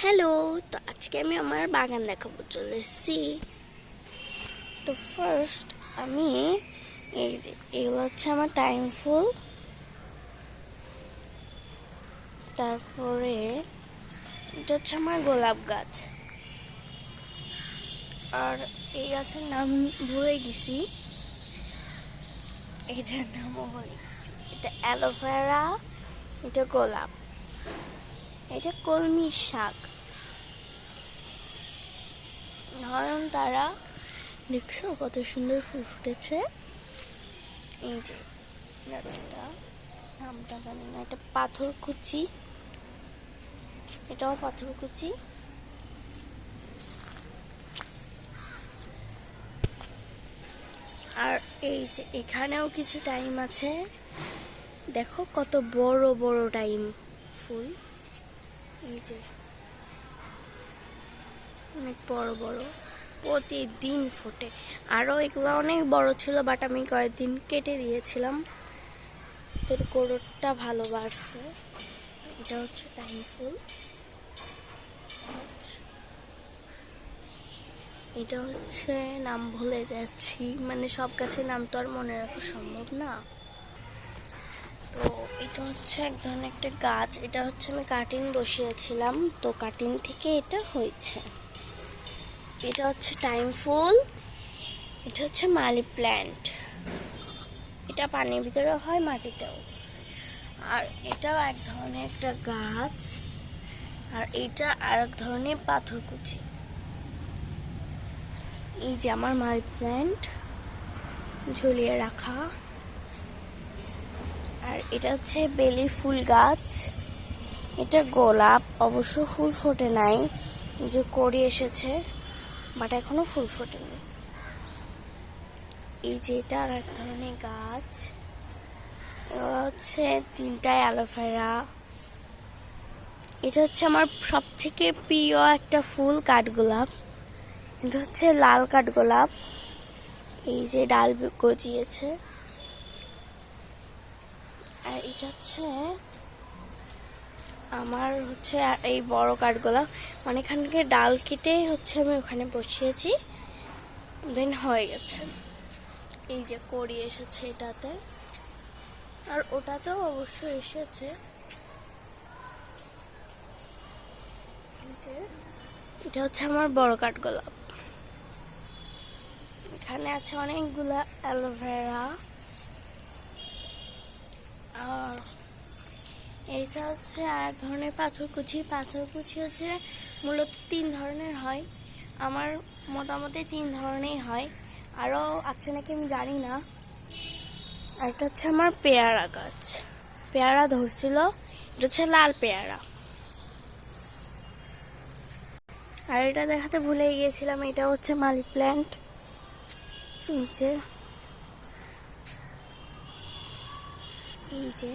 Hello. তো আজকে আমি আমার বাগান দেখাবো চলে এসেছি। তো ফার্স্ট আমি এই যে এগুলো হচ্ছে আমার টাইম ফুল, তারপরে এটা হচ্ছে আমার গোলাপ গাছ, আর এই গাছের নাম ভুলে গেছি, এটার নামও ভুলে গেছি। এটা অ্যালোভেরা, এটা গোলাপ, এটা কলমি শাক, নয়নতারা। দেখছো কত সুন্দর ফুল ফুটেছে। এই যে গাছটা নামটা জানি না, এটা পাথরকুচি, এটাও পাথরকুচি। আর এই যে এখানেও কিছু টাইম আছে, দেখো কত বড় বড় টাইম ফুল, এই যে অনেক বড় বড়, প্রতিদিন ফোটে। আরও এগুলো অনেক বড় ছিল, বাট আমি কয়েকদিন কেটে দিয়েছিলাম, তোর কোরটটা ভালো বাড়ছে। এটা হচ্ছে টাইম ফুল, এটা হচ্ছে নাম ভুলে যাচ্ছি, মানে সব গাছের নাম তো আর মনে রাখা সম্ভব না। তো এটা হচ্ছে এক ধরনের একটা গাছ, এটা হচ্ছে আমি কাটিং বসিয়েছিলাম, তো কাটিং থেকে এটা হয়েছে। এটা হচ্ছে টাইম ফুল, এটা হচ্ছে মানি প্ল্যান্ট, এটা পানির ভিতরে হয়, মাটিতেও। আর এটাও এক ধরনের একটা গাছ, আর এটা আর এক ধরনের পাথরকুচি। এই যে আমার মানি প্ল্যান্ট ঝুলিয়ে রাখা। আর এটা হচ্ছে বেলি ফুল গাছ, এটা গোলাপ, অবশ্য ফুল ফোটে নাই, যে কড়ি এসেছে, বাট এখনো ফুল ফোটেনি। এই যে এটা আর এক ধরনের গাছ, হচ্ছে তিনটায় অ্যালোভেরা। এটা হচ্ছে আমার সব থেকে প্রিয় একটা ফুল, কাঠগোলাপ। এটা হচ্ছে লাল কাঠগোলাপ, এই যে ডাল গজিয়েছে। আর এটা হচ্ছে আমার হচ্ছে এই বড় কাঠগোলাপ, অনেকখানকে ডাল কেটে হচ্ছে আমি ওখানে বসিয়েছি, দেন হয়ে গেছে। এই যে কড়ি এসেছে এটাতে, আর ওটাতেও অবশ্য এসেছে। এটা হচ্ছে আমার বড় কাঠগোলাপ, এখানে আছে অনেকগুলা অ্যালোভেরা। আর এইটা হচ্ছে আর ধরনের পাথরকুচি। পাথরকুচি হচ্ছে মূলত 3 ধরনের হয়, আমার মোটামুটি 3 ধরনেরই হয়, আরও আছে নাকি আমি জানি না। আর এটা হচ্ছে আমার পেয়ারা গাছ, পেয়ারা ধরছিল, এটা হচ্ছে লাল পেয়ারা। আর এটা দেখাতে ভুলে গিয়েছিলাম, এটা হচ্ছে মানি প্ল্যান্ট, এই যে।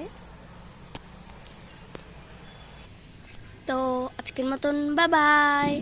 তো আজকের মতন বাই বাই।